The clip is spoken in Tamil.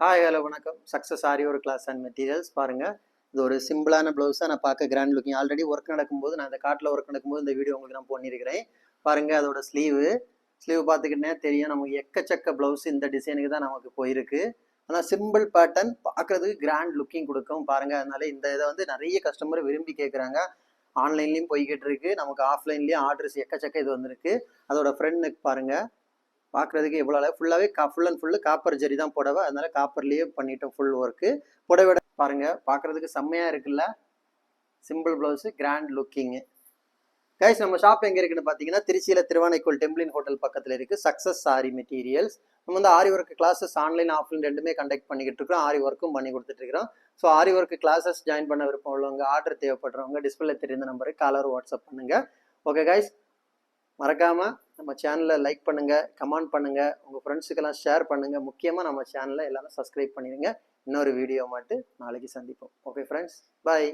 ஹாய் ஹலோ வணக்கம். சக்ஸஸ் ஆரி ஒரு கிளாஸ் அண்ட் மெட்டீரியல்ஸ் பாருங்கள். இது ஒரு சிம்பிளான ப்ளவுஸாக நான் பார்க்க கிராண்ட் லுக்கிங். ஆல்ரெடி ஒர்க் நடக்கும்போது நான் இந்த காட்டில் ஒர்க் நடக்கும்போது இந்த வீடியோ உங்களுக்கு நான் பண்ணியிருக்கிறேன். பாருங்கள், அதோட ஸ்லீவ் பார்த்துக்கிட்டே தெரியும். நமக்கு எக்கச்சக்க ப்ளவுஸ் இந்த டிசைனுக்கு தான் நமக்கு போயிருக்கு. ஆனால் சிம்பிள் பேட்டர்ன் பார்க்குறதுக்கு கிராண்ட் லுக்கிங் கொடுக்கும் பாருங்கள். அதனால இந்த இதை வந்து நிறைய கஸ்டமர் விரும்பி கேட்குறாங்க. ஆன்லைன்லேயும் போய்கிட்டு இருக்கு, நமக்கு ஆஃப்லைன்லேயும் ஆர்டர்ஸ் எக்கச்சக்க இது வந்திருக்கு. அதோட ஃப்ரண்ட் நெக் பாருங்கள், பார்க்குறதுக்கு எவ்வளோ அளவு ஃபுல்லாகவே full and full copper zari தான் புடவை. அதனால காப்பர்லேயே பண்ணிட்டோம் ஃபுல் ஒர்க்கு. புடவை பாருங்கள், பார்க்குறதுக்கு செம்மையாக இருக்குல்ல. Simple blouse, grand looking. Guys, நம்ம ஷாப் எங்கே இருக்குன்னு பார்த்தீங்கன்னா திருச்சியில் திருவானைக்கோள் டெம்பிளின் ஹோட்டல் பக்கத்தில் இருக்குது. Success sari materials. நம்ம வந்து aari work classes online offline ரெண்டுமே கண்டக்ட் பண்ணிக்கிட்டு இருக்கோம். ஆரி ஒர்க்கும் பண்ணி கொடுத்துட்ருக்கிறோம். So aari work classes join பண்ண விருப்பம் உள்ளவங்க, ஆர்டர் தேவைப்படுறவங்க டிஸ்பிளே தெரிந்த நம்பருக்கு காலர் வாட்ஸ்அப் பண்ணுங்கள். ஓகே கைஸ், மறக்காமல் நம்ம சேனலை லைக் பண்ணுங்கள், கமெண்ட் பண்ணுங்கள், உங்கள் ஃப்ரெண்ட்ஸுக்கெல்லாம் ஷேர் பண்ணுங்கள். முக்கியமாக நம்ம சேனலை எல்லாரும் சப்ஸ்கிரைப் பண்ணிடுங்க. இன்னொரு வீடியோ மட்டும் நாளைக்கு சந்திப்போம். ஓகே ஃப்ரெண்ட்ஸ், பாய்.